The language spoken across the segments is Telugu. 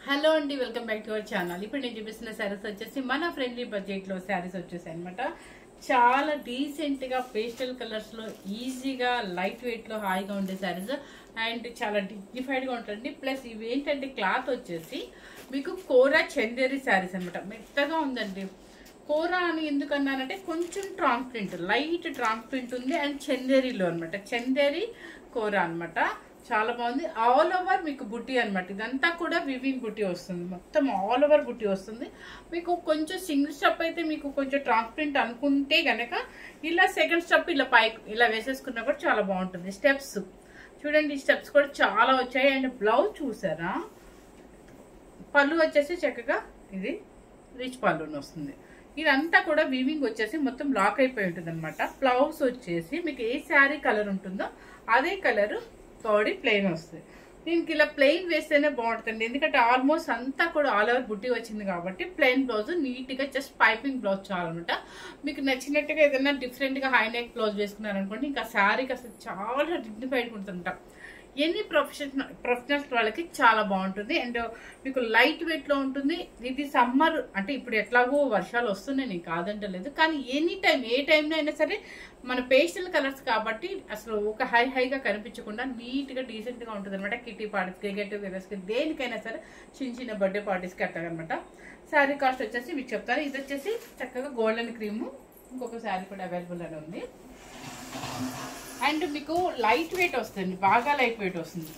హలో అండి, welcome back to our channel. ఇప్పుడు నేను చూపిస్తున్న శారీస్ వచ్చేసి మన ఫ్రెండ్లీ బడ్జెట్ లో శారీస్ వచ్చేసి అనమాట. చాలా డీసెంట్ గా పేస్టల్ కలర్స్ లో ఈజీగా లైట్ వెయిట్ లో హాయిగా ఉండే శారీస్ అండ్ చాలా డిగ్నిఫైడ్ గా ఉంటుంది. ప్లస్ ఇవి ఏంటంటే క్లాత్ వచ్చేసి మీకు కోరా చందేరి శారీస్ అనమాట. మెత్తగా ఉందండి. కోరా అని ఎందుకన్నానంటే కొంచెం ట్రాన్స్ప్రింట్, లైట్ ట్రాన్స్ప్రింట్ ఉంది అండ్ చందేరిలో అనమాట. చందేరి కోరా అనమాట. చాలా బాగుంది. ఆల్ ఓవర్ మీకు బుట్టి అనమాట. ఇదంతా కూడా వివింగ్ బుట్టి వస్తుంది. మొత్తం ఆల్ ఓవర్ బుట్టి వస్తుంది. మీకు కొంచెం సింగిల్ స్టెప్ అయితే మీకు కొంచెం ట్రాన్స్పరెంట్ అనుకుంటే గనక ఇలా సెకండ్ స్టెప్ ఇలా పైకి ఇలా వేసేసుకున్నా కూడా చాలా బాగుంటుంది. స్టెప్స్ చూడండి, స్టెప్స్ కూడా చాలా వచ్చాయి. అండ్ బ్లౌజ్ చూసారా, పళ్ళు వచ్చేసి చక్కగా ఇది రిచ్ పళ్ళుని వస్తుంది. ఇదంతా కూడా వీవింగ్ వచ్చేసి మొత్తం లాక్ అయిపోయి ఉంటుంది అనమాట. బ్లౌజ్ వచ్చేసి మీకు ఏ శారీ కలర్ ఉంటుందో అదే కలర్ బాడీ ప్లెయిన్ వస్తుంది. దీనికి ఇలా ప్లెయిన్ వేస్తేనే బాగుంటుంది, ఎందుకంటే ఆల్మోస్ట్ అంతా కూడా ఆల్ ఓవర్ బుట్టి వచ్చింది కాబట్టి ప్లెయిన్ బ్లౌజ్ నీట్గా జస్ట్ పైపింగ్ బ్లౌజ్ చాలన్నమాట. మీకు నచ్చినట్టుగా ఏదైనా డిఫరెంట్గా హై నెక్ బ్లౌజ్ వేసుకున్నారనుకోండి, ఇంకా శారీకి అసలు చాలా డిగ్నిఫైడ్గా ఉంటుందంట. ఎన్ని ప్రొఫెషనల్స్ వాళ్ళకి చాలా బాగుంటుంది. అండ్ మీకు లైట్ వెయిట్ లో ఉంటుంది. ఇది సమ్మర్ అంటే ఇప్పుడు ఎట్లాగో వర్షాలు వస్తున్నాయి, నేను కాదంటలేదు, కానీ ఎనీ టైం ఏ టైంలో అయినా సరే మన పేస్టల్ కలర్స్ కాబట్టి అసలు ఒక హైగా కనిపించకుండా నీట్ గా డీసెంట్ గా ఉంటుంది అనమాట. కిటీ పార్టీస్కి, గెట్ టుగెదర్స్కి, దేనికైనా సరే చిన్న బర్త్డే పార్టీస్కి అట్టాగనమాట. శారీ కాస్ట్ వచ్చేసి మీకు చెప్తాను. ఇది వచ్చేసి చక్కగా గోల్డెన్ క్రీమ్. ఇంకొక శారీ కూడా అవైలబుల్ అని ఉంది. అండ్ మీకు లైట్ వెయిట్ వస్తుంది, బాగా లైట్ వెయిట్ వస్తుంది.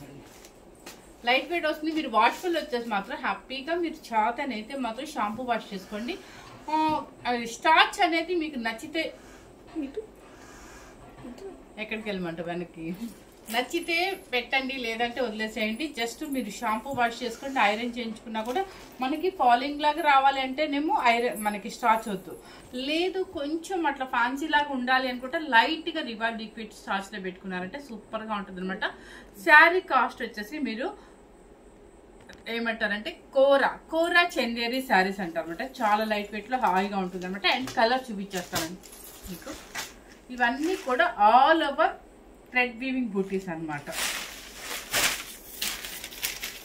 లైట్ వెయిట్ వస్తుంది. మీరు వాష్ఫుల్ వచ్చేసి మాత్రం హ్యాపీగా మీరు చేతనైతే మాత్రం షాంపూ వాష్ చేసుకోండి. స్టార్చ్ అనేది మీకు నచ్చితే ఎక్కడికి వెళ్ళమంట వెనక్కి నచ్చితే పెట్టండి, లేదంటే వదిలేసేయండి. జస్ట్ మీరు షాంపూ వాష్ చేసుకుంటే ఐరన్ చేయించుకున్నా కూడా మనకి ఫాలింగ్ లాగా రావాలి అంటేనేమో ఐరన్ మనకి స్టార్చ్ వద్దు. లేదు కొంచెం అట్లా ఫ్యాన్సీ లాగా ఉండాలి అనుకుంటే లైట్ గా రివైవ్ లిక్విడ్ స్టార్చ్ లో పెట్టుకున్నారంటే సూపర్ గా ఉంటుంది అనమాట. శారీ కాస్ట్ వచ్చేసి మీరు ఏమంటారంటే కోరా చందేరి శారీస్ అంటారు అనమాట. చాలా లైట్ వెయిట్ లో హాయిగా ఉంటుంది అనమాట. అండ్ కలర్ చూపించేస్తానండి మీకు. ఇవన్నీ కూడా ఆల్ ఓవర్ థ్రెడ్ వీవింగ్ బూటీస్ అనమాట.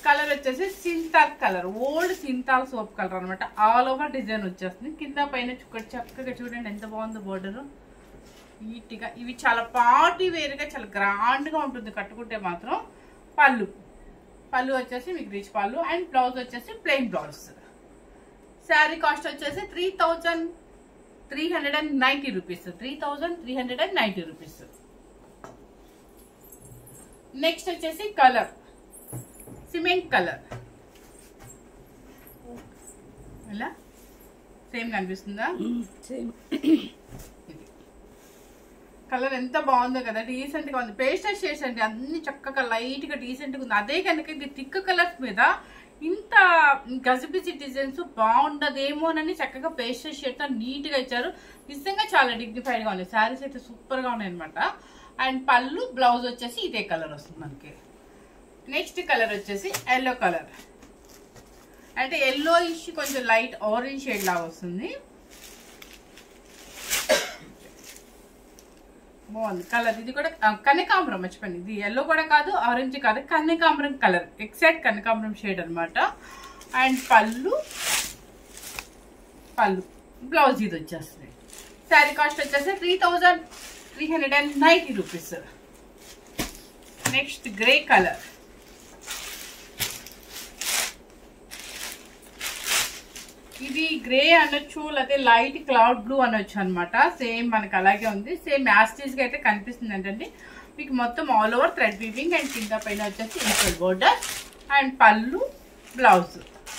కలర్ వచ్చేసి Cinthol colour, old Cinthol soap colour అనమాట. ఆల్ ఓవర్ డిజైన్ వచ్చేస్తుంది. కింద పైన చక్కగా చూడండి ఎంత బాగుందో బోర్డర్ నీట్గా. ఇవి చాలా పార్టీ వేరుగా చాలా గ్రాండ్ గా ఉంటుంది కట్టుకుంటే మాత్రం. పళ్ళు వచ్చేసి మీకు రిచ్ పళ్ళు అండ్ బ్లౌజ్ వచ్చేసి ప్లెయిన్ బ్లౌజ్. శారీ కాస్ట్ వచ్చేసి 3,390 రూపీస్. 3,390 రూపీస్. నెక్స్ట్ వచ్చేసి కలర్ సిమెంట్ కలర్. ఇలా సేమ్ కనిపిస్తుందా? కలర్ ఎంత బాగుందో కదా, డీసెంట్ గా ఉంది. పేస్టల్ షేడ్స్ అండి, అన్ని చక్కగా లైట్ గా డీసెంట్ గా ఉంది. అదే కనుక ఇది థిక్ కలర్స్ మీద ఇంత గజిబిజి డిజైన్స్ బాగుండదేమోనని చక్కగా పేస్టల్ షేడ్ తో నీట్ గా ఇచ్చారు. నిజంగా చాలా డిగ్నిఫైడ్ గా ఉంది. శారీస్ అయితే సూపర్ గా ఉన్నాయి అనమాట. అండ్ పళ్ళు బ్లౌజ్ వచ్చేసి ఇదే కలర్ వస్తుంది మనకి. నెక్స్ట్ కలర్ వచ్చేసి ఎల్లో కలర్. అంటే ఎల్లో ఇష్ కొంచెం లైట్ ఆరెంజ్ షేడ్ లాగా వస్తుంది. బాగుంది కలర్. ఇది కూడా కనకాంబరం, మర్చిపోయింది. ఇది ఎల్లో కూడా కాదు, ఆరెంజ్ కాదు, కనకాంబరం కలర్, ఎగ్జాక్ట్ కనకాంబరం షేడ్ అనమాట. అండ్ పళ్ళు బ్లౌజ్ ఇది వచ్చేస్తుంది. శారీ కాస్ట్ వచ్చేసి 3,390 రూపీస్. Next grey colour. ఇది గ్రే అనొచ్చు, లేకపోతే లైట్ క్లౌడ్ బ్లూ అనొచ్చు అనమాట. సేమ్ మనకి అలాగే ఉంది. సేమ్ యాస్టీస్ గా అయితే కనిపిస్తుంది ఏంటండి మీకు. మొత్తం all over thread weaving and కింద పైన వచ్చేసి ఈక్వల్ బోర్డర్ అండ్ పళ్ళు బ్లౌజ్.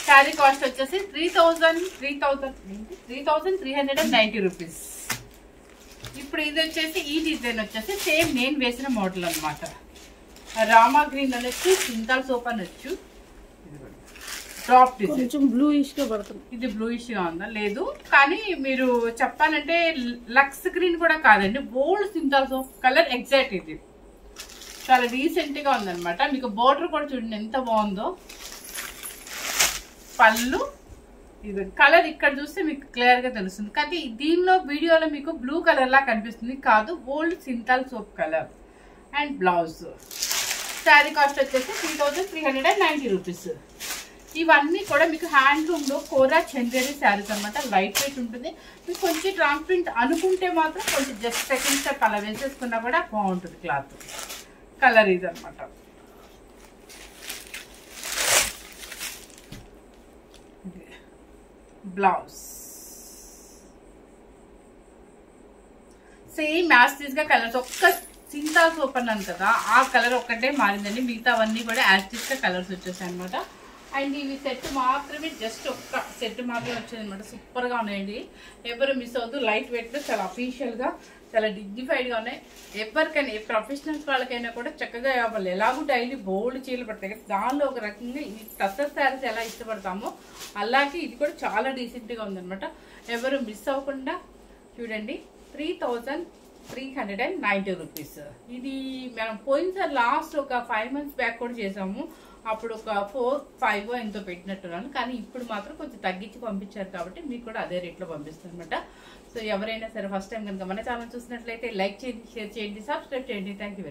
శారీ కాస్ట్ వచ్చేసి 3,390 రూపీస్. ఇప్పుడు ఇది వచ్చేసి ఈ డిజైన్ వచ్చేసి సేమ్ నేను వేసిన మోడల్ అనమాట. రామా గ్రీన్ అనొచ్చు, సింతాల్ సోప్ అనొచ్చు. డ్రాప్ డిజైన్ కొంచెం బ్లూయిష్ గా పడుతుంది. ఇది బ్లూయిష్ గా ఉందా? లేదు, కానీ మీరు చెప్పాలంటే లక్స్ గ్రీన్ కూడా కాదండి, బోల్డ్ సింతాల్ సోప్ కలర్ ఎగ్జాక్ట్. ఇది చాలా డీసెంట్ గా ఉందన్నమాట. మీకు బోర్డర్ కూడా చూడండి ఎంత బాగుందో. పళ్ళు ఇది కలర్ ఇక్కడ చూస్తే మీకు క్లియర్ గా తెలుస్తుంది, కానీ దీనిలో వీడియోలో మీకు బ్లూ కలర్ లా కనిపిస్తుంది, కాదు old Cinthol soap colour. And blouse. Sari cost వచ్చేసి 3,390 రూపీస్. ఇవన్నీ కూడా మీకు హ్యాండ్లూమ్ లో కోరా చందేరి శారీస్ అనమాట. లైట్ వెయిట్ ఉంటుంది. మీకు కొంచెం ట్రాన్స్పరెంట్ అనుకుంటే మాత్రం కొంచెం జస్ట్ సెకండ్స్ అలా వేసేసుకున్నా కూడా బాగుంటుంది. క్లాత్ కలర్ ఇది అనమాట. బ్లౌజ్ సేమ్ యాస్టీస్ గా కలర్స్, ఒక్క సింతాస్ ఓపెన్ అని కదా ఆ కలర్ ఒక్కటే మారిందండి. మిగతావన్నీ కూడా యాస్టీస్ గా కలర్స్ వచ్చేసాయి అనమాట. అండ్ ఇవి సెట్ మాత్రమే, జస్ట్ ఒక్క సెట్ మాత్రమే వచ్చేది అనమాట. సూపర్ గా ఉన్నాయండి. ఎవరు మిస్ అవ్వద్దు. లైట్ వెయిట్ లో చాలా అఫీషియల్ గా చాలా డిగ్నిఫైడ్ గా ఉన్నాయి. ఎవరికైనా ఏ ప్రొఫెషనల్స్ వాళ్ళకైనా కూడా చక్కగా వాళ్ళు ఎలాగూ డైలీ బోల్డ్ చీరలు పడతాయి కదా, దానిలో ఒక రకంగా ఈ టస్సర్ శారీస్ ఎలా ఇష్టపడతామో అలాగే ఇది కూడా చాలా డీసెంట్ గా ఉందనమాట. ఎవరు మిస్ అవ్వకుండా చూడండి. 3390 రూపీస్. ఇది మనం పోయినసారి లాస్ట్ ఒక 5 months బ్యాక్ కూడా చేసాము. అప్పుడు ఒక 4-5 ఎంతో పెట్టినట్టున్నాను. కానీ ఇప్పుడు మాత్రం కొంచెం తగ్గించి పంపించారు కాబట్టి మీకు కూడా అదే రేట్లో పంపిస్తాను అనమాట. సో ఎవరైనా సరే ఫస్ట్ టైం కనుక మన ఛానల్ చూసినట్లయితే లైక్ చేయండి, షేర్ చేయండి, సబ్స్క్రైబ్ చేయండి. Thank you.